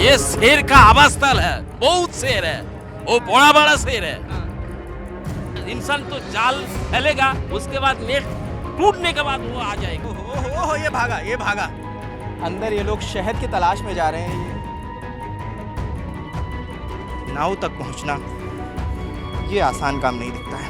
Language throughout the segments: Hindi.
ये शेर का आवास स्थल है, बहुत शेर है, वो बड़ा बड़ा शेर है। इंसान तो जाल फैलेगा, उसके बाद नेट टूटने के बाद वो आ जाएगा। ओहो, ये भागा, ये भागा। अंदर ये लोग शहद की तलाश में जा रहे हैं। ये नाव तक पहुंचना ये आसान काम नहीं दिखता है।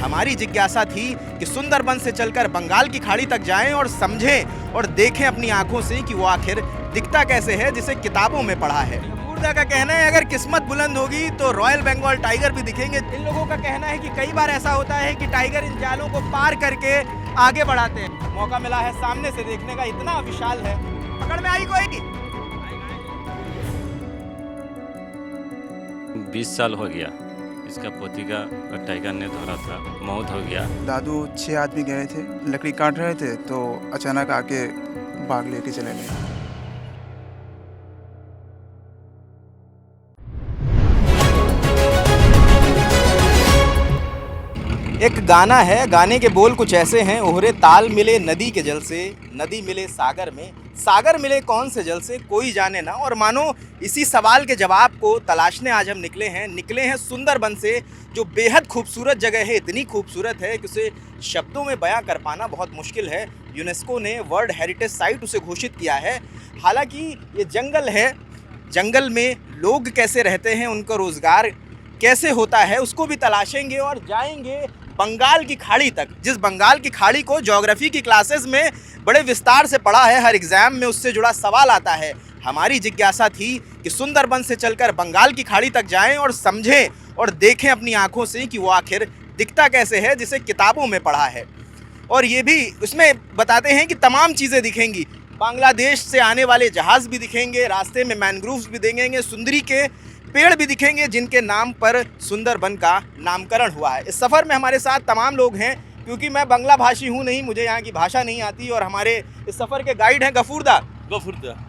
हमारी जिज्ञासा थी कि सुंदरबन से चलकर बंगाल की खाड़ी तक जाएं और समझें और देखें अपनी आंखों से कि वो आखिर दिखता कैसे है जिसे किताबों में पढ़ा है। मुर्दा का कहना है अगर किस्मत बुलंद होगी तो रॉयल बंगाल टाइगर भी दिखेंगे। इन लोगों का कहना है कि कई बार ऐसा होता है कि टाइगर इन जालों को पार करके आगे बढ़ाते हैं। मौका मिला है सामने से देखने का, इतना विशाल है। पकड़ में आई कोई? 20 साल हो गया इसका पोती का टाइगर ने धरा था, मौत हो गया। दादू 6 आदमी गए थे, लकड़ी काट रहे थे तो अचानक आके बाघ लेके चले गए। एक गाना है, गाने के बोल कुछ ऐसे हैं। ओहरे ताल मिले नदी के जल से, नदी मिले सागर में, सागर मिले कौन से जल से, कोई जाने ना। और मानो इसी सवाल के जवाब को तलाशने आज हम निकले हैं सुंदरबन से, जो बेहद खूबसूरत जगह है। इतनी खूबसूरत है कि उसे शब्दों में बयां कर पाना बहुत मुश्किल है। यूनेस्को ने वर्ल्ड हेरिटेज साइट उसे घोषित किया है। हालांकि ये जंगल है, जंगल में लोग कैसे रहते हैं, उनका रोज़गार कैसे होता है, उसको भी तलाशेंगे और जाएंगे बंगाल की खाड़ी तक। जिस बंगाल की खाड़ी को ज्योग्राफी की क्लासेस में बड़े विस्तार से पढ़ा है, हर एग्जाम में उससे जुड़ा सवाल आता है। हमारी जिज्ञासा थी कि सुंदरबन से चलकर बंगाल की खाड़ी तक जाएं और समझें और देखें अपनी आंखों से कि वो आखिर दिखता कैसे है जिसे किताबों में पढ़ा है। और ये भी उसमें बताते हैं कि तमाम चीज़ें दिखेंगी। बांग्लादेश से आने वाले जहाज़ भी दिखेंगे, रास्ते में मैनग्रोव्स भी देखेंगे, सुंदरी के पेड़ भी दिखेंगे जिनके नाम पर सुंदरबन का नामकरण हुआ है। इस सफ़र में हमारे साथ तमाम लोग हैं, क्योंकि मैं बांग्ला भाषी हूँ नहीं, मुझे यहाँ की भाषा नहीं आती। और हमारे इस सफ़र के गाइड हैं गफूरदा।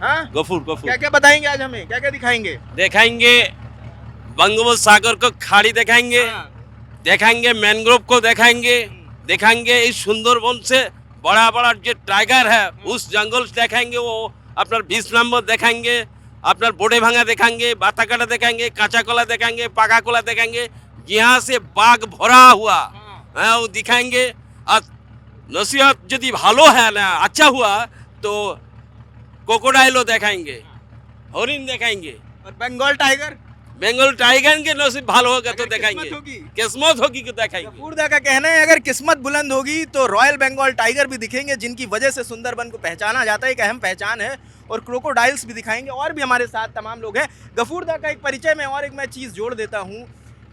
हाँ, गफूर क्या क्या बताएंगे आज हमें, क्या क्या दिखाएंगे? दिखाएंगे बंगोपसागर को खाड़ी दिखाएंगे, दिखाएंगे मैनग्रोव को दिखाएंगे इस सुंदरबन से बड़ा बड़ा जो टाइगर है उस जंगल से दिखाएंगे। वो अपना 20 नंबर दिखाएंगे, अपना बोडे भांगा दिखाएंगे, बाताकाटा दिखाएंगे, कांचा कोला दिखाएंगे, पाका कोला दिखाएंगे। यहाँ से बाघ भरा हुआ है वो दिखाएंगे। और नसीहत यदि भालो है ना, अच्छा हुआ तो क्रोकोडाइलो दिखाएंगे, हरिण दिखाएंगे। और बंगाल टाइगर के नसीब भालो होगा तो दिखाएंगे, किस्मत होगी तो दिखाएंगे। गफूरदा का कहना है अगर किस्मत बुलंद होगी तो रॉयल बंगाल टाइगर भी दिखेंगे, जिनकी वजह से सुंदरबन को पहचाना जाता है, एक अहम पहचान है। और क्रोकोडाइल्स भी दिखाएंगे। और भी हमारे साथ तमाम लोग हैं। गफूरदा का एक परिचय में और एक मैं चीज़ जोड़ देता हूँ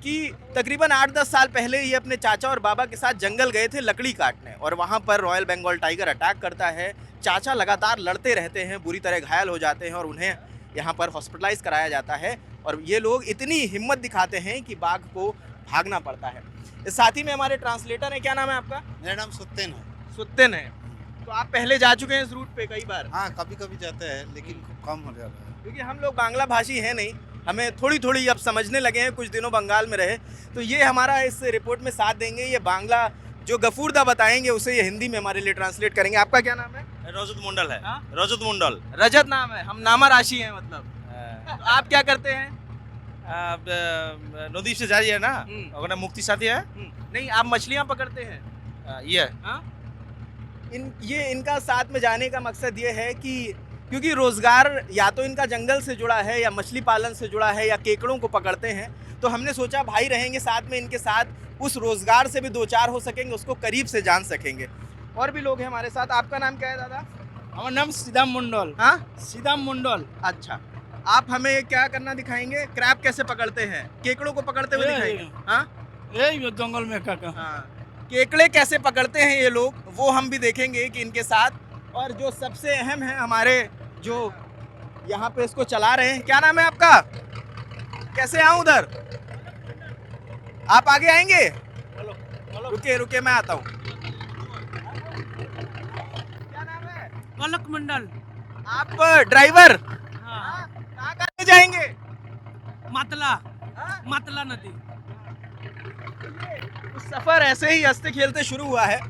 कि तकरीबन 8-10 साल पहले ये अपने चाचा और बाबा के साथ जंगल गए थे लकड़ी काटने, और वहाँ पर रॉयल बंगाल टाइगर अटैक करता है। चाचा लगातार लड़ते रहते हैं, बुरी तरह घायल हो जाते हैं और उन्हें यहाँ पर हॉस्पिटलाइज कराया जाता है। और ये लोग इतनी हिम्मत दिखाते हैं कि बाघ को भागना पड़ता है। इस साथी में हमारे ट्रांसलेटर है, क्या नाम है आपका? मेरा नाम सुत्तेन है। सुत्तेन है। तो आप पहले जा चुके हैं इस रूट पे कई बार? हाँ, कभी कभी जाते हैं लेकिन खूब कम हो जाता है, क्योंकि हम लोग बांग्ला भाषी हैं नहीं, हमें थोड़ी थोड़ी अब समझने लगे हैं, कुछ दिनों बंगाल में रहे। तो ये हमारा इस रिपोर्ट में साथ देंगे। ये बांग्ला जो गफूरदा बताएंगे उसे ये हिंदी में हमारे लिए ट्रांसलेट करेंगे। आपका क्या नाम है? रजत मंडल है। हाँ? रजत मंडल। रजत नाम है, हम नामा राशि हैं मतलब। तो आप क्या करते हैं? नदी से जा रही है ना, अगर मुक्ति साथी है। नहीं, आप मछलियाँ पकड़ते हैं? ये हाँ? इनका साथ में जाने का मकसद ये है कि क्योंकि रोज़गार या तो इनका जंगल से जुड़ा है या मछली पालन से जुड़ा है या केकड़ों को पकड़ते हैं। तो हमने सोचा भाई रहेंगे साथ में, इनके साथ उस रोज़गार से भी दो चार हो सकेंगे, उसको करीब से जान सकेंगे। और भी लोग हैं हमारे साथ। आपका नाम क्या है दादा? हमारा नाम सीधाम मंडल। हाँ, सीधाम मंडल। अच्छा, आप हमें क्या करना दिखाएंगे? क्रैब कैसे पकड़ते हैं, केकड़ों को पकड़ते हुए दिखाएंगे। हाँ, ये जंगल में काका। हाँ, केकड़े कैसे पकड़ते हैं ये लोग, वो हम भी देखेंगे कि इनके साथ। और जो सबसे अहम है हमारे जो यहाँ पे इसको चला रहे हैं, क्या नाम है आपका? कैसे आऊँ उधर? आप आगे आएंगे? रुके मैं आता हूँ। क्या नाम है? पलक मंडल। आप ड्राइवर? हाँ। कहाँ जाएंगे? मतला नदी। सफ़र ऐसे ही हंसते खेलते शुरू हुआ है।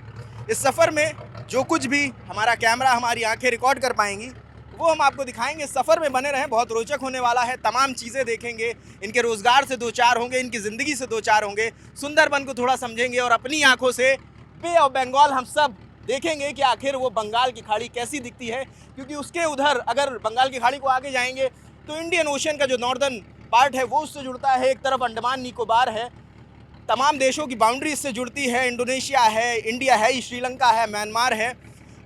इस सफ़र में जो कुछ भी हमारा कैमरा, हमारी आंखें रिकॉर्ड कर पाएंगी वो हम आपको दिखाएंगे। सफ़र में बने रहें, बहुत रोचक होने वाला है। तमाम चीज़ें देखेंगे, इनके रोज़गार से दो चार होंगे, इनकी ज़िंदगी से दो चार होंगे, सुंदरबन को थोड़ा समझेंगे और अपनी आंखों से बे ऑफ बंगाल हम सब देखेंगे कि आखिर वो बंगाल की खाड़ी कैसी दिखती है। क्योंकि उसके उधर अगर बंगाल की खाड़ी को आगे जाएंगे तो इंडियन ओशन का जो नॉर्दर्न पार्ट है वो उससे जुड़ता है, एक तरफ अंडमान निकोबार है, तमाम देशों की बाउंड्री इससे जुड़ती है, इंडोनेशिया है, इंडिया है, श्रीलंका है, म्यांमार है।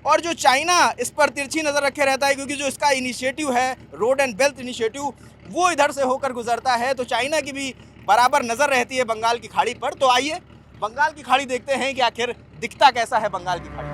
और जो चाइना इस पर तिरछी नज़र रखे रहता है क्योंकि जो इसका इनिशिएटिव है रोड एंड बेल्ट इनिशिएटिव वो इधर से होकर गुजरता है, तो चाइना की भी बराबर नज़र रहती है बंगाल की खाड़ी पर। तो आइए बंगाल की खाड़ी देखते हैं कि आखिर दिखता कैसा है बंगाल की खाड़ी।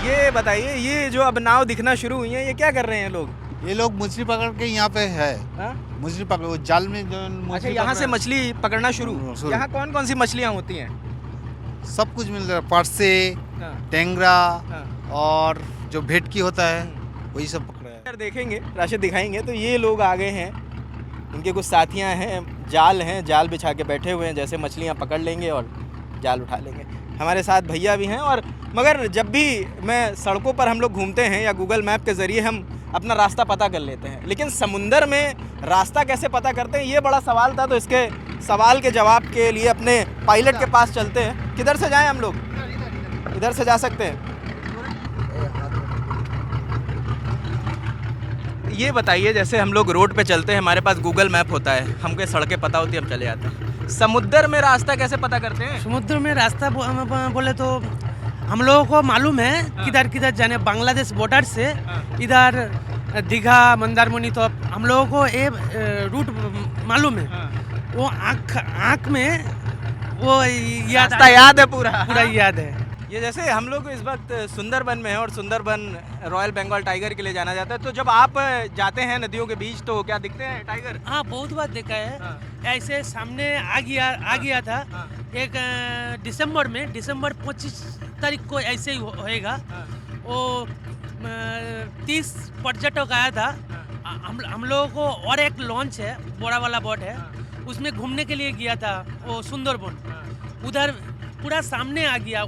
ये बताइए, ये जो अब नाव दिखना शुरू हुई है ये क्या कर रहे हैं लोग? ये लोग मछली पकड़ के यहाँ पे है, हाँ? मछली पकड़ वो जाल में जो अच्छा, मछली यहाँ पकड़ा से है, मछली पकड़ना शुरू। शुरू। यहाँ कौन कौन सी मछलियाँ होती हैं? सब कुछ मिल रहा है, परसे, हाँ, टेंगरा हाँ। और जो भेटकी होता है वही सब पकड़ा है। अगर देखेंगे, राशिद दिखाएंगे तो ये लोग आ गए हैं, इनके कुछ साथियां हैं, जाल हैं, जाल बिछा के बैठे हुए हैं, जैसे मछलियां पकड़ लेंगे और जाल उठा लेंगे। हमारे साथ भैया भी हैं। और मगर जब भी मैं सड़कों पर हम लोग घूमते हैं या गूगल मैप के ज़रिए हम अपना रास्ता पता कर लेते हैं, लेकिन समुंदर में रास्ता कैसे पता करते हैं ये बड़ा सवाल था। तो इसके सवाल के जवाब के लिए अपने पायलट के पास चलते हैं। किधर से जाएं हम लोग? इधर से जा सकते हैं। ये बताइए, जैसे हम लोग रोड पे चलते हैं, हमारे पास गूगल मैप होता है, हमको सड़कें पता होती है, हम चले जाते हैं। समुद्र में रास्ता कैसे पता करते हैं? समुद्र में रास्ता बोले तो हम लोगों को मालूम है किधर किधर जाने। बांग्लादेश बॉर्डर से इधर दीघा, मंदारमनी, तो हम लोगों को ये रूट मालूम है। वो आँख में वो याद रास्ता याद है पूरा? पूरा याद है। ये जैसे हम लोग इस वक्त सुंदरबन में है और सुंदरबन रॉयल बंगाल टाइगर के लिए जाना जाता है, तो जब आप जाते हैं नदियों के बीच तो क्या दिखते हैं टाइगर? हाँ, बहुत बार देखा है। ऐसे सामने आ गया था एक दिसंबर 25 तारीख को ऐसे ही होएगा। वो 30 पर्यटक आया था। हम लोगों को और एक लॉन्च है, बड़ा वाला बोट है, उसमें घूमने के लिए गया था वो सुंदरबन। उधर पूरा सामने आ गया,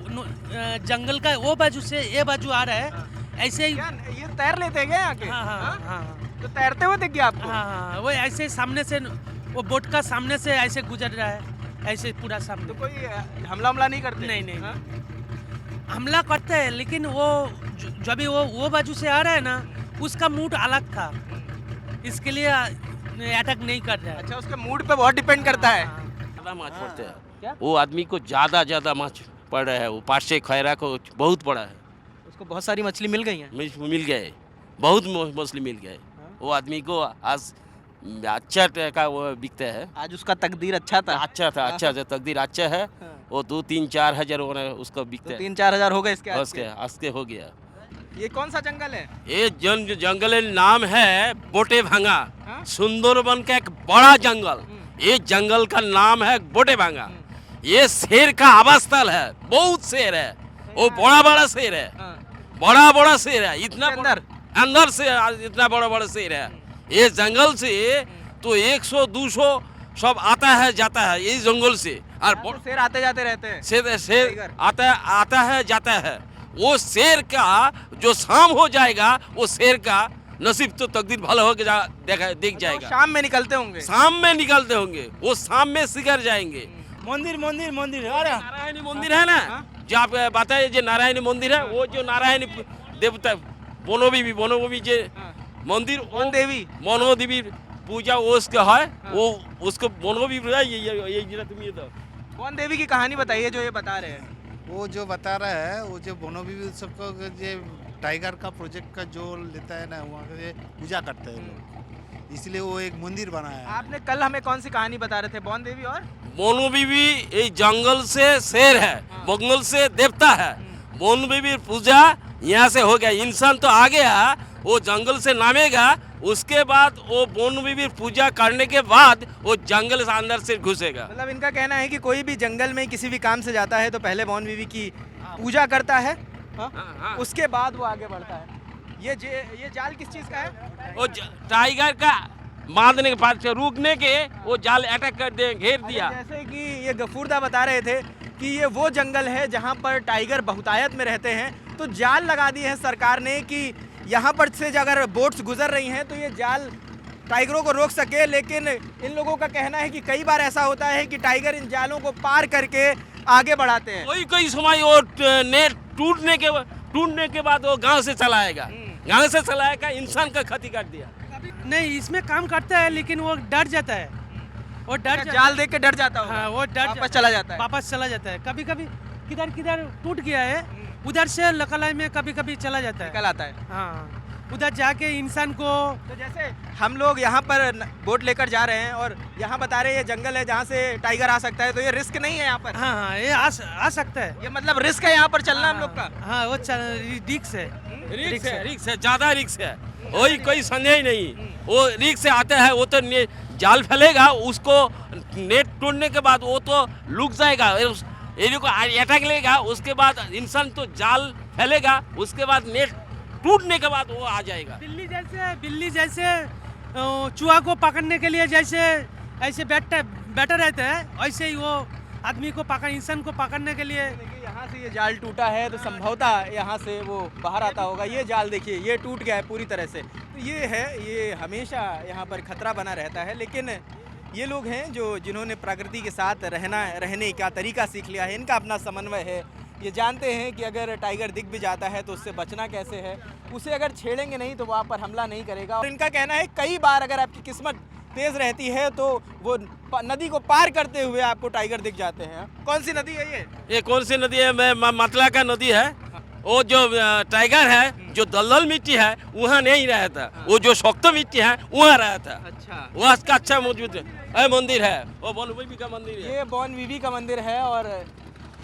जंगल का वो बाजू से ये बाजू आ रहा है ऐसे ही। ये तैर लेते हैं क्या आके? हाँ हाँ हाँ तो तैरते हुए दिख गया आपको? हाँ, वो ऐसे सामने से, वो बोट का सामने से ऐसे गुजर रहा है, ऐसे पूरा सामने। तो कोई हमला नहीं करते? नहीं, हमला करते हैं, लेकिन वो जब भी वो बाजू से आ रहा है ना, उसका मूड अलग था, इसके लिए अटैक नहीं कर रहा है। अच्छा, उसके मूड पे बहुत डिपेंड करता है। ज़्यादा माछ पड़ते हैं। क्या? वो आदमी को ज़्यादा माछ पड़ रहा है। वो पासे खैरा को बहुत पड़ा है, उसको बहुत सारी मछली मिल गई हैं। मिल गए, बहुत मछली मिल गए। वो आदमी को आज अच्छा का वो बिकता है। आज उसका तकदीर अच्छा था। अच्छा था, तकदीर अच्छा है। वो 2-3-4 हजार उसको बिकता तो है। 3-4 हजार हो गए इसके आज उसके आज के हो गया। ये कौन सा जंगल है? ये जंगल नाम है बोटे भांगा। हाँ? सुंदरबन का एक बड़ा जंगल, ये जंगल का नाम है बोटे भांगा। ये शेर का आवास स्थल है, बहुत शेर है, वो बड़ा शेर है, बड़ा शेर है, इतना अंदर से इतना बड़ा शेर है। ये जंगल से तो 100-200 सब आता है जाता है इस जंगल से। और तो शेर आते जाते रहते हैं। शेर आता है जाता है। वो शेर का जो शाम हो जाएगा, वो शेर का नसीब तो तकदीर भला हो के दिख जाएगा। शाम में निकलते होंगे? शाम में निकलते होंगे, वो शाम में शिकार जाएंगे। मंदिर अरे नारायणी मंदिर है ना, जो आप बताइए, जो नारायणी मंदिर है, वो जो नारायणी देवता बनोबी जो मंदिर, मनो देवी पूजा वो उसका है, वो उसको बनोबी ये तो कौन देवी की कहानी बताइए जो ये बता रहे हैं। वो जो बता रहा है, वो जो बनोबी उत्सव का जो टाइगर का प्रोजेक्ट का जो लेता है ना, वहाँ पे पूजा करते हैं लोग, इसलिए वो एक मंदिर बनाया है। आपने कल हमें कौन सी कहानी बता रहे थे? बौन देवी और मोनू बीबी ये जंगल से शेर है, बंगल से देवता है। मोनू बीबी पूजा यहाँ से हो गया, इंसान तो आ गया, वो जंगल से नामेगा, उसके बाद वो मोनू बीबी पूजा करने के बाद वो जंगल से अंदर से घुसेगा। मतलब इनका कहना है कि कोई भी जंगल में किसी भी काम से जाता है तो पहले बौन बीवी की पूजा करता है, हाँ? उसके बाद वो आगे बढ़ता है। ये जाल किस चीज का है? वो टाइगर का बांधने के बाद से रुकने के वो जाल अटैक कर दे, घेर दिया। जैसे कि ये गफूरदा बता रहे थे कि ये वो जंगल है जहाँ पर टाइगर बहुतायत में रहते हैं, तो जाल लगा दिए हैं सरकार ने कि यहाँ पर से अगर बोट्स गुजर रही हैं तो ये जाल टाइगरों को रोक सके। लेकिन इन लोगों का कहना है कि कई बार ऐसा होता है कि टाइगर इन जालों को पार करके आगे बढ़ाते हैं। कोई समय वो नेट टूटने के बाद वो गांव से चलाएगा, गांव से चलाएगा, इंसान का क्षति कर दिया। नहीं, इसमें काम करता है लेकिन वो डर जाता है, वो डर जाल देख के डर जाता होगा। हाँ, वो डर वापस चला जाता है। वापस चला जाता है। कभी कभी किधर किधर टूट गया है, उधर से लकलाई में कभी कभी चला जाता है, निकल आता है। हाँ, उधर जाके इंसान को। तो जैसे हम लोग यहाँ पर बोट लेकर जा रहे हैं और यहाँ बता रहे हैं ये जंगल है जहाँ से टाइगर आ सकता है, तो ये रिस्क नहीं है यहाँ पर? हाँ हाँ, ये आ सकता है। ये मतलब रिस्क है यहाँ पर चलना हम लोग का? हाँ, वो रिक्स है, रिक्स है, ज्यादा रिक्स है, वही कोई संदेह ही नहीं। वो रिक्स से आते हैं, वो तो जाल फैलेगा, उसको नेट टूटने के बाद वो तो लुक जाएगा, को अटैक लेगा, उसके बाद इंसान तो जाल फैलेगा, उसके बाद नेट टूटने के बाद वो आ जाएगा। बिल्ली जैसे चूहा को पकड़ने के लिए जैसे ऐसे बैठा रहता है, ऐसे ही वो आदमी को इंसान को पकड़ने के लिए। देखिए यहाँ से ये जाल टूटा है तो संभवतः यहाँ से वो बाहर आता होगा। ये जाल देखिए ये टूट गया है पूरी तरह से। तो ये है, ये हमेशा यहाँ पर खतरा बना रहता है। लेकिन ये लोग हैं जिन्होंने प्रकृति के साथ रहने का तरीका सीख लिया है, इनका अपना समन्वय है। ये जानते हैं कि अगर टाइगर दिख भी जाता है तो उससे बचना कैसे है, उसे अगर छेड़ेंगे नहीं तो वो आप पर हमला नहीं करेगा। और इनका कहना है कई बार अगर आपकी किस्मत तेज रहती है तो वो नदी को पार करते हुए आपको टाइगर दिख जाते हैं। कौन सी नदी है ये कौन सी नदी है? मतला का नदी है। वो जो टाइगर है, जो दलदल मिट्टी है वहाँ नहीं रहता, वो जो शक्त मिट्टी है वहाँ रहता। अच्छा, वहाँ का अच्छा मौजूद मंदिर है, वो बॉन बीबी का मंदिर है। ये बॉन बीबी का मंदिर है। और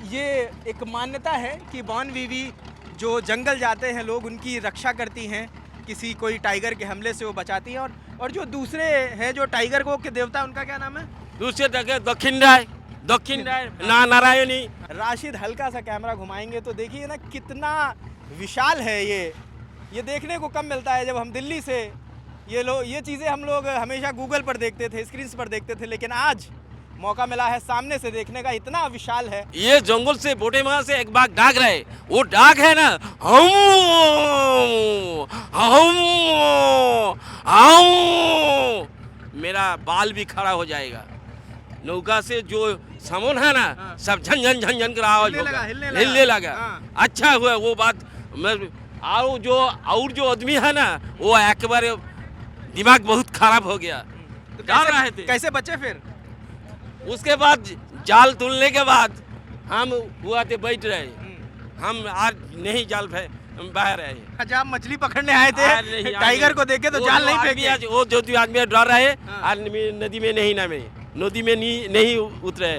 ये एक मान्यता है कि बॉन बीबी जो जंगल जाते हैं लोग उनकी रक्षा करती हैं, किसी कोई टाइगर के हमले से वो बचाती हैं। और जो दूसरे हैं जो टाइगर को के देवता, उनका क्या नाम है? दूसरे जगह दक्षिण राय नारायणी। राशिद हल्का सा कैमरा घुमाएंगे तो देखिए ना कितना विशाल है ये देखने को कम मिलता है। जब हम दिल्ली से ये चीज़ें हम लोग हमेशा गूगल पर देखते थे, स्क्रीन पर देखते थे, लेकिन आज मौका मिला है सामने से देखने का। इतना विशाल है ये जंगल से बोटे मार से एक बाग डाक रहे, वो डाक है ना, मेरा बाल भी खड़ा हो जाएगा। नौका से जो सामान है ना, सब झन कर आवाज हिलने लगा। अच्छा हुआ वो बात। और जो आदमी है ना, वो एक बार दिमाग बहुत खराब हो गया। डर रहे थे। कैसे बचे फिर? उसके बाद जाल तुलने के बाद हम हुआ थे बैठ रहे, हम आज नहीं जाल बह रहे। अच्छा, आप मछली पकड़ने आए थे, टाइगर को देखे तो जाल नहीं फेंके? वो जो आदमी डर रहे, आज नदी में नहीं नामे, नदी में नहीं उतरे।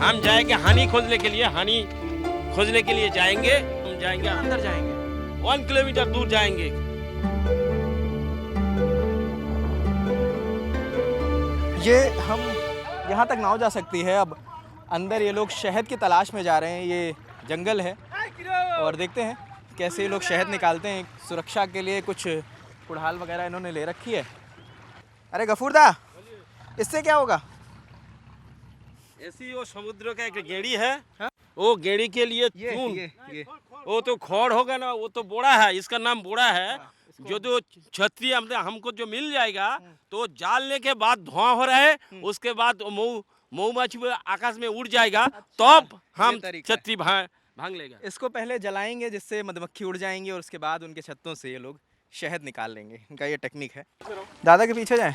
हम जाएंगे हानि खोजने के लिए जाएंगे। हम जाएंगे, अंदर जाएंगे, 1 किलोमीटर दूर जाएंगे। ये हम यहाँ तक नाव जा सकती है। अब अंदर ये लोग शहद की तलाश में जा रहे हैं। ये जंगल है और देखते हैं कैसे ये लोग शहद निकालते हैं। सुरक्षा के लिए कुछ कुड़ाल वगैरह इन्होंने ले रखी है। अरे गफूरदा, इससे क्या होगा? ऐसी वो समुद्र का एक गेड़ी है, वो गेड़ी के लिए ये वो तो खोड़ होगा ना, वो तो बोड़ा है, इसका नाम बोड़ा है। जो छतरी हमको जो मिल जाएगा तो जालने के बाद धुआं हो रहा है, उसके बाद मऊमाछी आकाश में उड़ जाएगा, तब हम छतरी भांग लेगा। इसको पहले जलाएंगे जिससे मधुमक्खी उड़ जाएंगी और उसके बाद उनके छत्तों से ये लोग शहद निकाल लेंगे। इनका ये टेक्निक है। दादा के पीछे जाएं।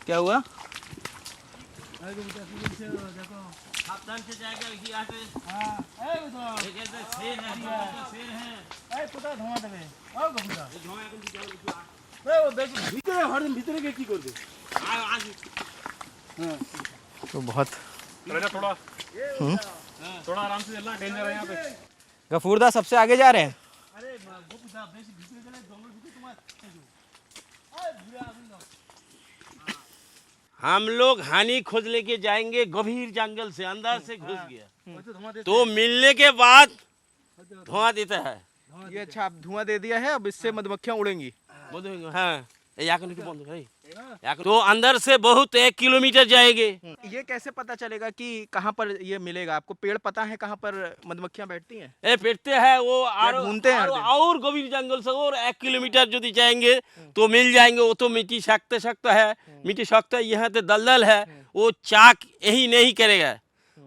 क्या हुआ? सावधान से जाएगा कि यहाँ से एक ऐसे शेर है, धुआं देवे ओ गबुदा धुआं এখন দিতে হবে। ও ভিতরে হরদম ভিতরে গিয়ে কি করবে? आज तो बहुत थोड़ा आराम से चलना, डेंजर है यहाँ पे। गफूरदा सबसे आगे जा रहे हैं। हम लोग हानि खोज लेके जाएंगे, गंभीर जंगल से अंदर से घुस गया तो मिलने के बाद धुआं देता है। ये अच्छा, आप धुआं दे दिया है, अब इससे मधुमक्खियां उड़ेंगी। हाँ, तो अंदर से बहुत 1 किलोमीटर जाएंगे। ये कैसे पता चलेगा कि कहाँ पर ये मिलेगा? आपको पेड़ पता है कहाँ पर मधुमक्खियां बैठती हैं? ए पेटते हैं वो ढूंढते हैं हर दिन? और गंभीर जंगल से और 1 किलोमीटर यदि जाएंगे तो मिल जाएंगे। वो तो मिट्टी सख्त है, मिट्टी सख्त है, यहाँ तो दलदल है, वो चाक यही नहीं करेगा।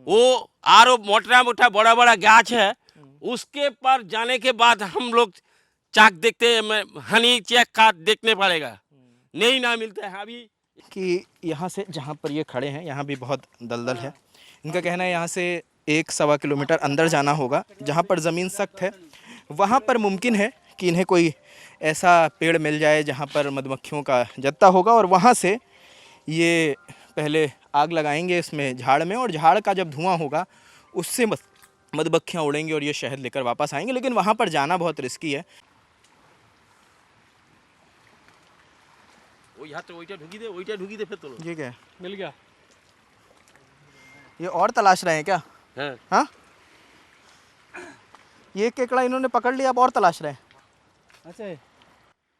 वो आरो मोटा मोटा बड़ा बड़ा गाछ है, उसके पर जाने के बाद हम लोग चाक देखते हैं, हनी चेक का देखने पड़ेगा, नहीं ना मिलता है अभी। कि यहाँ से जहाँ पर ये खड़े हैं यहाँ भी बहुत दलदल है। इनका कहना है यहाँ से 1-1.25 किलोमीटर अंदर जाना होगा, जहाँ पर ज़मीन सख्त है वहाँ पर मुमकिन है कि इन्हें कोई ऐसा पेड़ मिल जाए जहाँ पर मधुमक्खियों का जत्था होगा, और वहाँ से ये पहले आग लगाएंगे इसमें झाड़ में, और झाड़ का जब धुआं होगा उससे मधुमक्खियाँ उड़ेंगी और ये शहद लेकर वापस आएंगे। लेकिन वहाँ पर जाना बहुत रिस्की है। वो यहाँ तो वहीटा ढूंढी दे फिर तो ये क्या है? मिल गया। ये और तलाश रहे हैं क्या? हाँ। हाँ, ये केकड़ा इन्होंने पकड़ लिया, अब और तलाश रहे हैं। अच्छा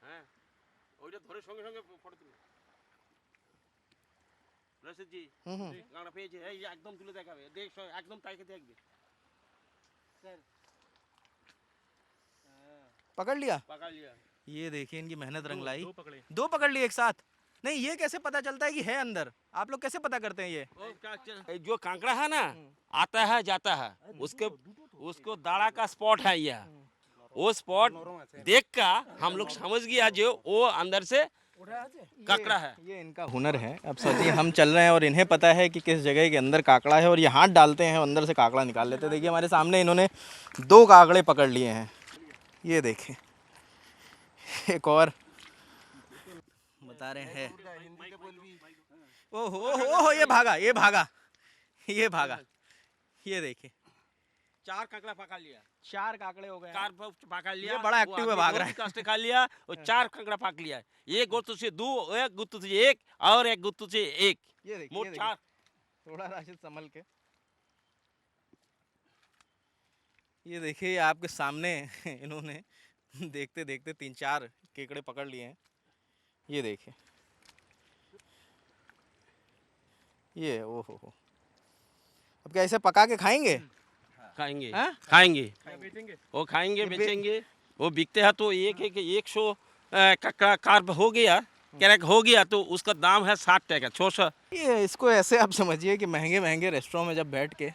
হ্যাঁ ওইটা ধরে সঙ্গে সঙ্গে ফটো তুলো রশিদ জি গাড়া পেয়েছে এই একদম তুলে দেখাবে দেখ একদম তাইকে দেখবে पकड़ लिया? पकड़ लिया। ये देखिए इनकी मेहनत रंग लाई। दो पकड़ लिए एक साथ? नहीं, ये कैसे पता चलता है कि है अंदर? आप लोग कैसे पता करते हैं ये? जो कांकड़ा है ना आता है जाता है, उसको दाड़ा का स्पॉट है यह। वो स्पॉट देख कर हम लोग समझ गया जो वो अंदर से काकड़ा है। ये इनका हुनर है। अब सोचिए हम चल रहे हैं और इन्हें पता है कि किस जगह के अंदर काकड़ा है, और ये हाथ डालते हैं अंदर से काकड़ा निकाल लेते हैं। देखिए हमारे सामने इन्होंने 2 काकड़े पकड़ लिए हैं। ये देखें, एक और बता रहे हैं। ओहो, ये भागा, ये भागा, ये भागा। ये देखिए 4 काकड़ा पकड़ लिया, 4 काकड़े हो गए। 4 पकड़ लिया। ये बड़ा एक्टिव है, भाग रहा है। कष्ट खा लिया और 4 काकड़ा पकड़ लिया। एक गुत्तू से 2, एक गुत्तू से 1 और एक गुत्तू से 1, ये देखिए, मोट 4। थोड़ा राशिद संभल के। ये देखिए आपके सामने इन्होंने देखते देखते 3-4 केकड़े पकड़ लिए हैं। ये देखिए, ये ओहो, अब क्या इसे पका के खाएंगे? खाएंगे, हाँ? खाएंगे, वो खाएंगे, बेचेंगे। वो बिकते हैं तो 100 कक्का कार्प हो गया, कैरेक हो गया तो उसका दाम है 60 टका 600। ये इसको ऐसे आप समझिए कि महंगे महंगे रेस्टोरेंट में जब बैठ के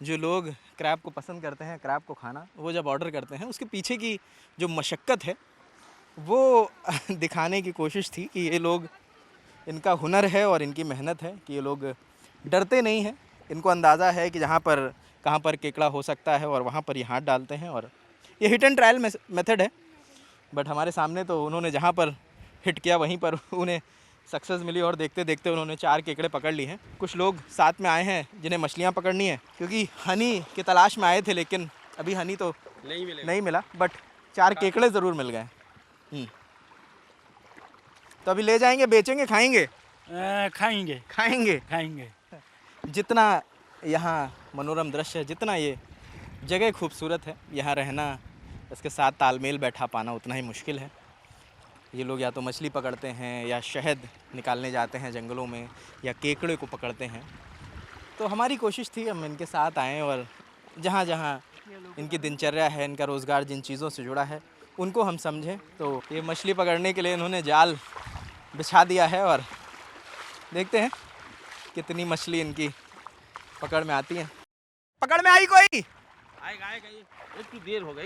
जो लोग क्रैब को पसंद करते हैं, क्रैब को खाना, वो जब ऑर्डर करते हैं उसके पीछे की जो मशक्क़त है वो दिखाने की कोशिश थी कि ये लोग, इनका हुनर है और इनकी मेहनत है कि ये लोग डरते नहीं हैं। इनको अंदाज़ा है कि जहाँ पर कहाँ पर केकड़ा हो सकता है और वहाँ पर ये हाथ डालते हैं, और ये हिट एंड ट्रायल मेथड है। बट हमारे सामने तो उन्होंने जहाँ पर हिट किया वहीं पर उन्हें सक्सेस मिली, और देखते देखते उन्होंने 4 केकड़े पकड़ लिए हैं। कुछ लोग साथ में आए हैं जिन्हें मछलियाँ पकड़नी है, क्योंकि हनी की तलाश में आए थे, लेकिन अभी हनी तो नहीं मिला, बट 4 केकड़े ज़रूर मिल गए। तो अभी ले जाएंगे, बेचेंगे, खाएंगे? खाएंगे खाएंगे। खाएंगे। जितना यहाँ मनोरम दृश्य है, जितना ये जगह खूबसूरत है, यहाँ रहना, इसके साथ तालमेल बैठा पाना उतना ही मुश्किल है। ये लोग या तो मछली पकड़ते हैं या शहद निकालने जाते हैं जंगलों में, या केकड़े को पकड़ते हैं। तो हमारी कोशिश थी हम इनके साथ आएँ और जहाँ जहाँ इनकी दिनचर्या है, इनका रोज़गार जिन चीज़ों से जुड़ा है, उनको हम समझें। तो ये मछली पकड़ने के लिए इन्होंने जाल बिछा दिया है, और देखते हैं कितनी मछली इनकी पकड़ में आती है। पकड़ में आई कोई? आएगा, एक तो देर होगा।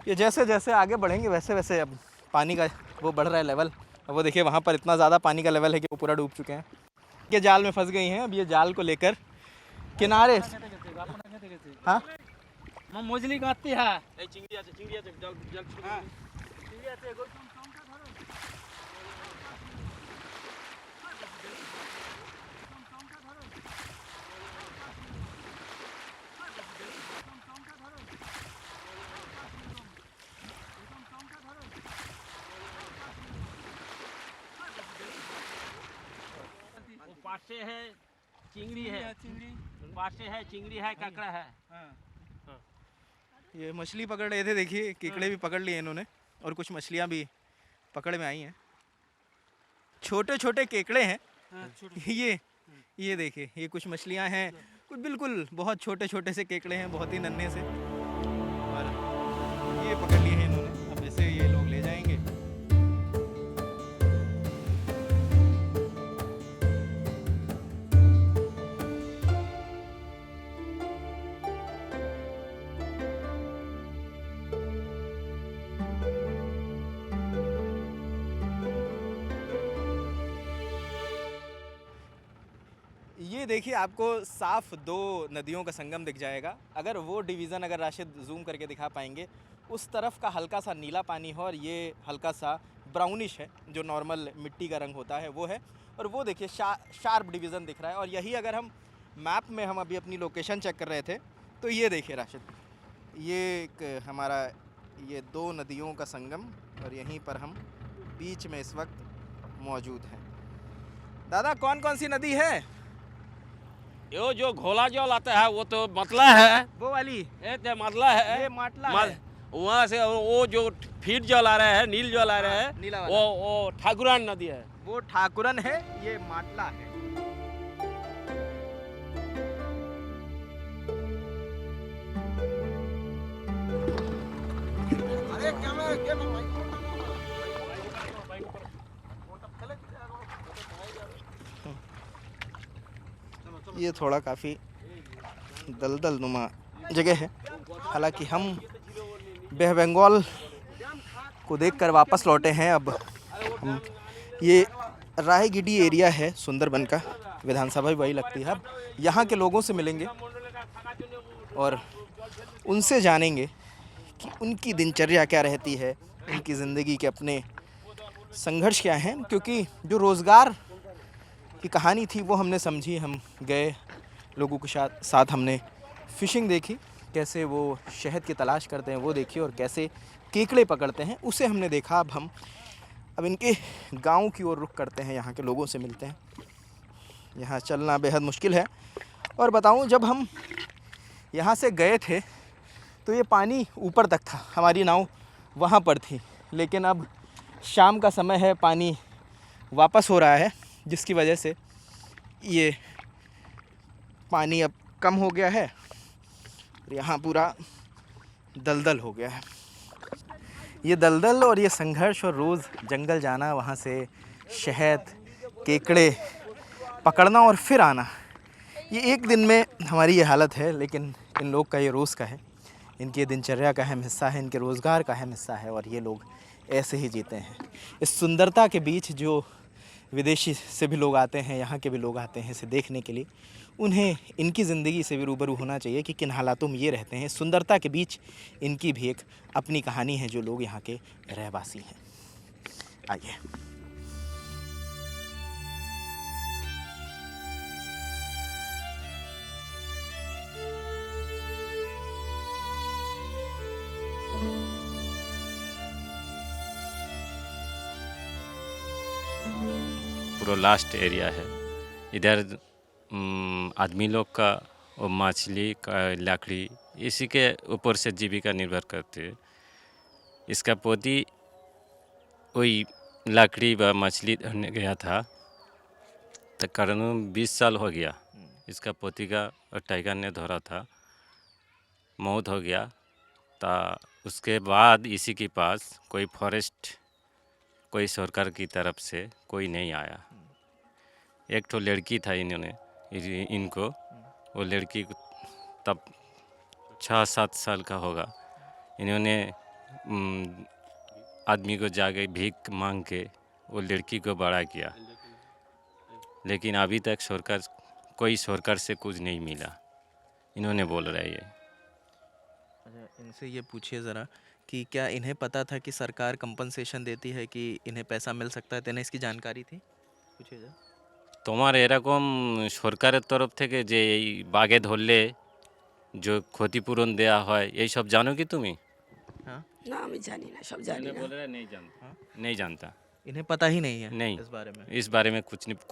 ये जैसे जैसे आगे बढ़ेंगे वैसे वैसे अब पानी का वो बढ़ रहा है लेवल। अब वो देखिए वहाँ पर इतना ज़्यादा पानी का लेवल है कि वो पूरा डूब चुके हैं। ये जाल में फंस गई हैं। अब ये जाल को लेकर किनारे, हाँ मछली गाती है। चिंगड़ी আছে, জল पासे है चिंगड़ी है, पासे है चिंगड़ी है, ककड़ा है। ये मछली पकड़ रहे थे, देखिए केकड़े भी पकड़ लिए इन्होंने और कुछ मछलियाँ भी पकड़ में आई हैं। छोटे छोटे केकड़े हैं ये देखिए, ये कुछ मछलियाँ हैं, कुछ बिल्कुल बहुत छोटे छोटे से केकड़े हैं, बहुत ही नन्हे से, और ये पकड़ लिए हैं इन्होंने। अब इसे ये लोग ले जाएंगे। ये देखिए, आपको साफ दो नदियों का संगम दिख जाएगा। अगर वो डिवीज़न अगर राशिद जूम करके दिखा पाएंगे, उस तरफ का हल्का सा नीला पानी है और ये हल्का सा ब्राउनिश है, जो नॉर्मल मिट्टी का रंग होता है वो है। और वो देखिए शार्प डिवीज़न दिख रहा है। और यही अगर हम मैप में हम अभी अपनी लोकेशन चेक कर रहे थे, तो ये देखिए राशिद, ये एक हमारा ये दो नदियों का संगम, और यहीं पर हम बीच में इस वक्त मौजूद हैं। दादा, कौन कौन सी नदी है? यो जो घोला जल आता है वो तो मतला है, वो वाली, ये तो मतला है, ये माटला मत- है। वहाँ से वो जो फीट जल आ रहा है, नील जल आ रहा है, नीला वाला। वो ठाकुरान नदी है। वो ठाकुरन है, ये माटला है। ये थोड़ा काफ़ी दलदल नुमा जगह है। हालांकि हम बे बंगाल को देखकर वापस लौटे हैं। अब हम ये रायगिडी एरिया है सुंदरबन का, विधानसभा भी वही लगती है। अब यहाँ के लोगों से मिलेंगे और उनसे जानेंगे कि उनकी दिनचर्या क्या रहती है, उनकी ज़िंदगी के अपने संघर्ष क्या हैं। क्योंकि जो रोज़गार की कहानी थी वो हमने समझी, हम गए लोगों के साथ हमने फ़िशिंग देखी, कैसे वो शहद की तलाश करते हैं वो देखी, और कैसे केकड़े पकड़ते हैं उसे हमने देखा। अब इनके गांव की ओर रुख करते हैं, यहाँ के लोगों से मिलते हैं। यहाँ चलना बेहद मुश्किल है। और बताऊँ, जब हम यहाँ से गए थे तो ये पानी ऊपर तक था, हमारी नाव वहाँ पर थी। लेकिन अब शाम का समय है, पानी वापस हो रहा है, जिसकी वजह से ये पानी अब कम हो गया है और यहाँ पूरा दलदल हो गया है। ये दलदल और ये संघर्ष और रोज़ जंगल जाना, वहाँ से शहद केकड़े पकड़ना और फिर आना, ये एक दिन में हमारी ये हालत है। लेकिन इन लोग का ये रोज़ का है, इनकी दिनचर्या का अहम हिस्सा है, इनके रोज़गार का अहम हिस्सा है, और ये लोग ऐसे ही जीते हैं। इस सुंदरता के बीच जो विदेशी से भी लोग आते हैं, यहाँ के भी लोग आते हैं इसे देखने के लिए, उन्हें इनकी ज़िंदगी से भी रूबरू होना चाहिए कि किन हालातों में ये रहते हैं। सुंदरता के बीच इनकी भी एक अपनी कहानी है, जो लोग यहाँ के रहवासी हैं। आइए। पूरा लास्ट एरिया है इधर। आदमी लोग का और मछली का लकड़ी, इसी के ऊपर से जीविका निर्भर करते हैं। इसका पोती वही लकड़ी व मछली धरने गया था, तो करीबन 20 साल हो गया। इसका पोती का टाइगर ने धरा था, मौत हो गया। तो उसके बाद इसी के पास कोई फॉरेस्ट, कोई सरकार की तरफ से कोई नहीं आया। एक तो लड़की था इनको, वो लड़की तब 6-7 साल का होगा। इन्होंने आदमी को जाके भीख मांग के वो लड़की को बड़ा किया, लेकिन अभी तक कोई सरकार से कुछ नहीं मिला, इन्होंने बोल रहा है ये। अच्छा, इनसे ये पूछिए ज़रा कि क्या इन्हें पता था कि सरकार कंपनसेशन देती है, कि इन्हें पैसा मिल सकता है? इन्हें इसकी जानकारी थी? पूछिए जरा। তোমার এরকম সরকারের তরফ থেকে যে এই বাঘে ধরলে যে ক্ষতিপূরণ দেয়া হয়, এই সব জানো কি তুমি? हाँ, না আমি জানি না, সব জানি না। बोल रहा है नहीं जानता, नहीं जानता, इन्हें पता ही नहीं है नहीं, इस बारे में। इस बारे में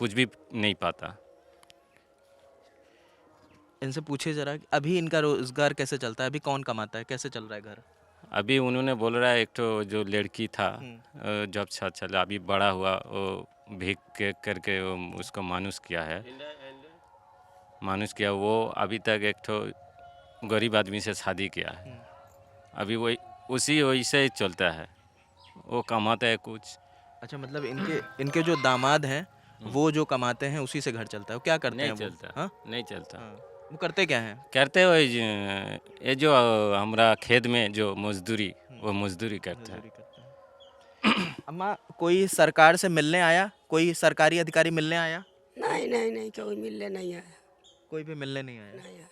कुछ भी नहीं पता। इनसे पूछिए जरा कि अभी इनका रोजगार कैसे चलता है, अभी कौन कमाता है, कैसे चल रहा है घर? अभी उन्होंने बोल रहा है एक तो जो लड़की था जब अच्छा चला अभी बड़ा हुआ वो भीख के करके वो उसको मानुस किया है, वो अभी तक एक तो गरीब आदमी से शादी किया है, अभी वही उसी वैसे ही चलता है, वो कमाता है कुछ। अच्छा, मतलब इनके जो दामाद हैं वो जो कमाते हैं उसी से घर चलता है। वो क्या करते नहीं हैं वो? चलता, हाँ? नहीं चलता। हाँ। वो करते क्या हैं? करते हो ये जो हमारा खेत में जो मजदूरी वो मजदूरी करते हैं। मजदूरी करते हैं। अम्मा, कोई सरकार से मिलने आया, कोई सरकारी अधिकारी मिलने आया? नहीं नहीं नहीं कोई मिलने नहीं आया, कोई भी मिलने नहीं आया। नहीं आया।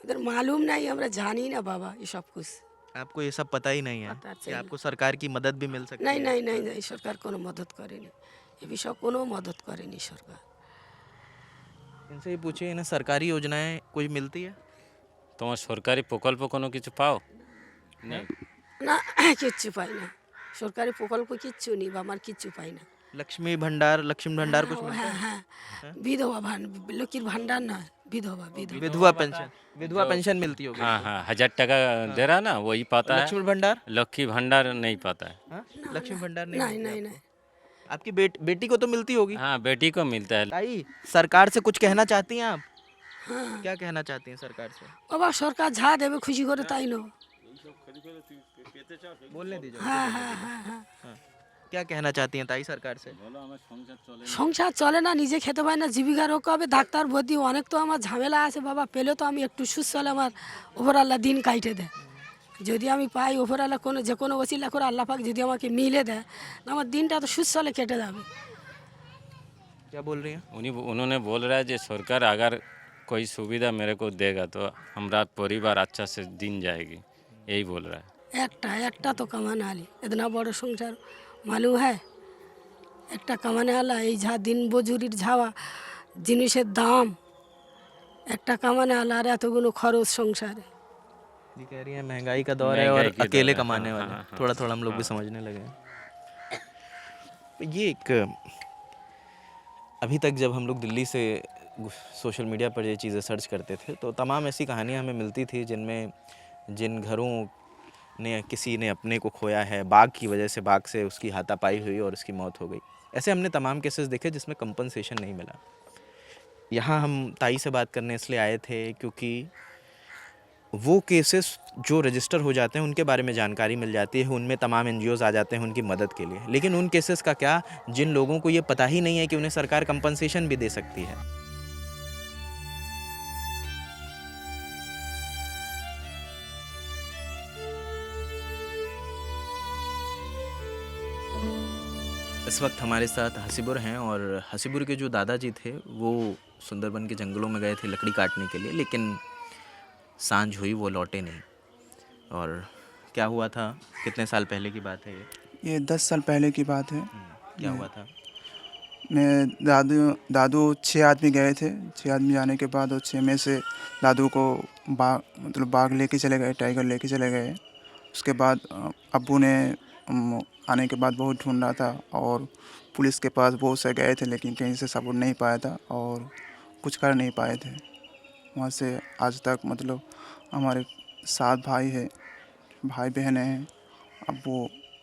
उधर मालूम नहीं, हमरा जानी ना बाबा ये सब कुछ। आपको ये सब पता ही नहीं है पता कि चाहिए। आपको सरकार की मदद भी मिल सकती नहीं है? नहीं नहीं नहीं सरकार कोनो मदद करे नहीं, ये भी सब कोनो मदद करे नहीं सरकार। इनसे ही पूछिए, इन्हें सरकारी योजनाएं कोई मिलती है? তোমার সরকারি প্রকল্প কোনো কিছু পাও? নেই। না কিচ্ছু পাই না, সরকারি প্রকল্প কিচ্ছু নেই বা আমার কিচ্ছু পাই না। लक्ष्मी भंडार कुछ मिलता হ্যাঁ है? হ্যাঁ বিধবা লক্ষ্মীর ভান্ডার না, विधवा विधवा पेंशन मिलती होगी। हाँ हाँ 1000 टाका दे रहा ना वही पाता है। लक्ष्मी भंडार? लक्ष्मी भंडार नहीं पाता है। हाँ? लक्ष्मी भंडार नहीं नहीं मिलती नहीं आपको? नहीं आपकी बेटी को तो मिलती होगी। हाँ बेटी को मिलता है। ताई, सरकार से कुछ कहना चाहती हैं आप? हाँ क्या कहना चाहती हैं सरकार से? বাবা সরকার যা দেবে খুশি করে তাই নো। बोलने दीजिए। হ্যাঁ হ্যাঁ হ্যাঁ হ্যাঁ हाँ। क्या कहना चाहती हैं ताई सरकार से? সংসার চলে না, নিজে খেতে পাই না, জীবিকা রক্ষা হবে, ডাক্তার ভর্তি অনেক তো আমার ঝামেলা আছে বাবা, পেলে তো আমি একটু সুস্থ হলে আমার ওপরআল্লাহ দিন কাইটে দেয়। যদি আমি পাই ওপরআল্লাহ কোনো যে কোনো ওসিলা করে আল্লাহ পাক যদি আমাকে মিলে দেয়, আমার দিনটা তো সুস্থ হলে কেটে যাবে। क्या बोल रही हैं? उन्होंने बोल रहा है जो सरकार अगर कोई सुविधा मेरे को देगा तो हमारा परिवार अच्छा से दिन जाएगी, यही बोल रहा है। একটা তো কামানে আলি, इतना বড় সংসার মালুম হ্যাঁ, একটা কামানে আলা এই যা দিন মজুরির ঝাওয়া জিনিসের দাম, একটা কামানে আলা আর এতগুলো খরচ সংসারে। ये कह रही हैं महंगाई का दौर है और महंगाई की अकेले दौर है, कमाने हाँ, वाले। हाँ, हाँ, थोड़ा थोड़ा हम लोग भी समझने लगे हैं। ये एक अभी तक जब हम लोग दिल्ली से सोशल मीडिया पर ये चीज़ें सर्च करते थे तो तमाम ऐसी कहानियाँ हमें मिलती थी जिनमें जिन घरों ने किसी ने अपने को खोया है, बाघ की वजह से, बाघ से उसकी हाथापाई हुई और उसकी मौत हो गई। ऐसे हमने तमाम केसेस देखे जिसमें कंपनसेशन नहीं मिला। यहाँ हम ताई से बात करने इसलिए आए थे क्योंकि वो केसेस जो रजिस्टर हो जाते हैं उनके बारे में जानकारी मिल जाती है, उनमें तमाम एनजीओज़ आ जाते हैं उनकी मदद के लिए। लेकिन उन केसेस का क्या जिन लोगों को ये पता ही नहीं है कि उन्हें सरकार कंपनसेशन भी दे सकती है। इस वक्त हमारे साथ हसीबुर हैं और हसीबुर के जो दादाजी थे वो सुंदरबन के जंगलों में गए थे लकड़ी काटने के लिए, लेकिन सांझ हुई वो लौटे नहीं। और क्या हुआ था, कितने साल पहले की बात है ये 10 साल पहले की बात है। क्या हुआ था? मैं दादू 6 आदमी गए थे। 6 आदमी जाने के बाद और 6 में से दादू को बाघ लेके चले गए, टाइगर लेके चले गए। उसके बाद अब्बू ने आने के बाद बहुत ढूंढा था और पुलिस के पास बहुत से गए थे लेकिन कहीं से सबूत नहीं पाया था और कुछ कर नहीं पाए थे। वहाँ से आज तक मतलब हमारे 7 भाई है, भाई बहनें हैं। अब वो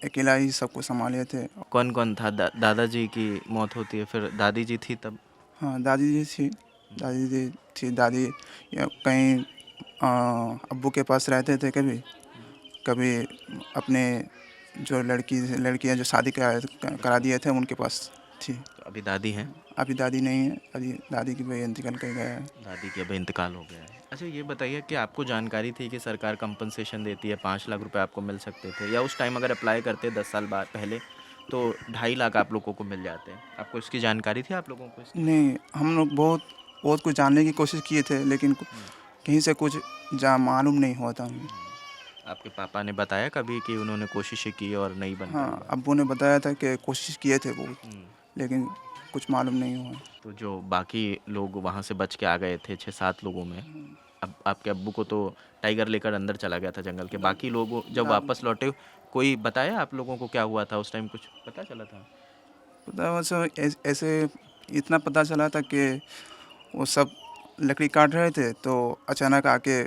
अकेला ही सब कुछ संभाले थे। कौन कौन था? दादाजी की मौत होती है, फिर दादी जी थी तब? हाँ दादी जी थी। दादी कहीं अब्बू के पास रहते थे, कभी अपने जो लड़कियां जो शादी करा दिए थे उनके पास थी। तो अभी दादी हैं? अभी दादी नहीं है, अभी दादी की भाई इंतकाल कर गया है। दादी की अभी इंतकाल हो गया है। अच्छा ये बताइए कि आपको जानकारी थी कि सरकार कंपनसेशन देती है, 5 लाख रुपए आपको मिल सकते थे, या उस टाइम अगर अप्लाई करते 10 साल बाद पहले तो 2.5 लाख आप लोगों को मिल जाते हैं? आपको इसकी जानकारी थी आप लोगों को इसकी? नहीं, हम लोग बहुत कुछ जानने की कोशिश किए थे लेकिन कहीं से कुछ मालूम नहीं हुआ था हमें। आपके पापा ने बताया कभी कि उन्होंने कोशिशें की और नहीं बन पाई? हाँ, अब्बू ने बताया था कि कोशिश किए थे बहुत लेकिन कुछ मालूम नहीं हुआ। तो जो बाकी लोग वहाँ से बच के आ गए थे 6-7 लोगों में, अब आपके अब्बू को तो टाइगर लेकर अंदर चला गया था जंगल के, बाकी लोग जब वापस लौटे कोई बताया आप लोगों को क्या हुआ था उस टाइम, कुछ पता चला था? पता वैसे ऐसे इतना पता चला था कि वो सब लकड़ी काट रहे थे तो अचानक आके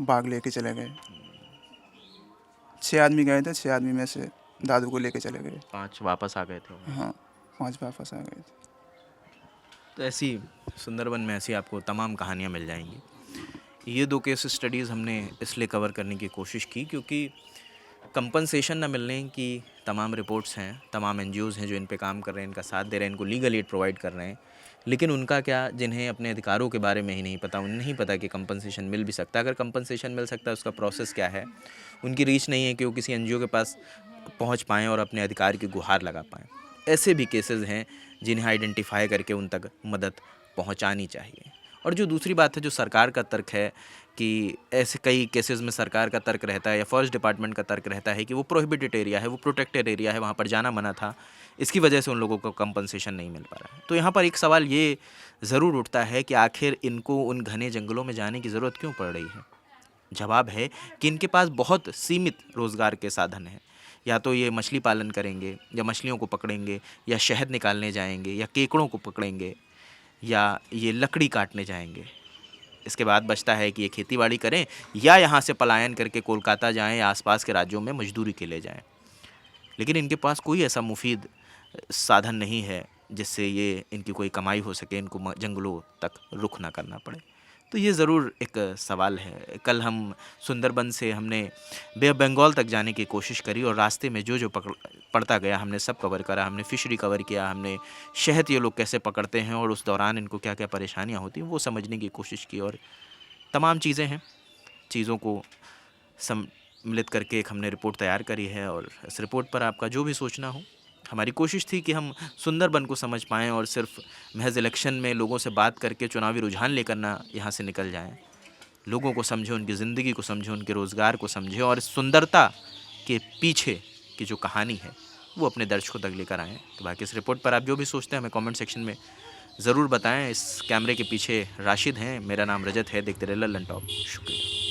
बाघ लेके चले गए। 6 आदमी गए थे, 6 आदमी में से दादू को लेके चले गए। 5 वापस आ गए थे। हाँ, 5 वापस आ गए थे। तो ऐसी सुंदरबन में ऐसी आपको तमाम कहानियाँ मिल जाएंगी। ये 2 केस स्टडीज़ हमने इसलिए कवर करने की कोशिश की क्योंकि कंपनसेशन ना मिलने की तमाम रिपोर्ट्स हैं, तमाम एनजीओज़ हैं जो इन पे काम कर रहे हैं, इनका साथ दे रहे हैं, इनको लीगल एड प्रोवाइड कर रहे हैं, लेकिन उनका क्या, जिन्हें अपने अधिकारों के बारे में ही नहीं पता, उन्हें नहीं पता कि कंपनसेशन मिल भी सकता है। अगर कंपनसेशन मिल सकता है उसका प्रोसेस क्या है, उनकी रीच नहीं है कि वो किसी एनजीओ के पास पहुंच पाएँ और अपने अधिकार की गुहार लगा पाएँ। ऐसे भी केसेस हैं जिन्हें आइडेंटिफाई करके उन तक मदद पहुंचानी चाहिए। और जो दूसरी बात है, जो सरकार का तर्क है कि ऐसे कई केसेस में सरकार का तर्क रहता है या फॉरेस्ट डिपार्टमेंट का तर्क रहता है कि वो प्रोहिबिटेड एरिया है, वो प्रोटेक्टेड एरिया है, वहाँ पर जाना मना था, इसकी वजह से उन लोगों को कंपनसेशन नहीं मिल पा रहा है। तो यहाँ पर एक सवाल ये ज़रूर उठता है कि आखिर इनको उन घने जंगलों में जाने की ज़रूरत क्यों पड़ रही है। जवाब है कि इनके पास बहुत सीमित रोज़गार के साधन हैं। या तो ये मछली पालन करेंगे, या मछलियों को पकड़ेंगे, या शहद निकालने जाएंगे, या केकड़ों को पकड़ेंगे, या ये लकड़ी काटने जाएंगे। इसके बाद बचता है कि ये खेतीबाड़ी करें या यहाँ से पलायन करके कोलकाता जाएं या आसपास के राज्यों में मजदूरी के लिए जाएं। लेकिन इनके पास कोई ऐसा मुफीद साधन नहीं है जिससे ये इनकी कोई कमाई हो सके, इनको जंगलों तक रुख ना करना पड़े। तो ये ज़रूर एक सवाल है। कल हम सुंदरबन से हमने बे ऑफ बंगाल तक जाने की कोशिश करी और रास्ते में जो जो पड़ता गया हमने सब कवर करा। हमने फ़िशरी कवर किया, हमने शहद ये लोग कैसे पकड़ते हैं और उस दौरान इनको क्या क्या परेशानियां होती हैं वो समझने की कोशिश की। और तमाम चीज़ें हैं, चीज़ों को सम्मिलित करके एक हमने रिपोर्ट तैयार करी है। और इस रिपोर्ट पर आपका जो भी सोचना हो, हमारी कोशिश थी कि हम सुंदरबन को समझ पाएँ और सिर्फ महज इलेक्शन में लोगों से बात करके चुनावी रुझान लेकर ना यहाँ से निकल जाएं। लोगों को समझें, उनकी ज़िंदगी को समझें, उनके रोज़गार को समझें और इस सुंदरता के पीछे की जो कहानी है वो अपने दर्शकों तक लेकर आएँ। तो बाकी इस रिपोर्ट पर आप जो भी सोचते हैं हमें कमेंट सेक्शन में ज़रूर बताएं। इस कैमरे के पीछे राशिद हैं, मेरा नाम रजत है। देखते रहिए लल्लन टॉप। शुक्रिया।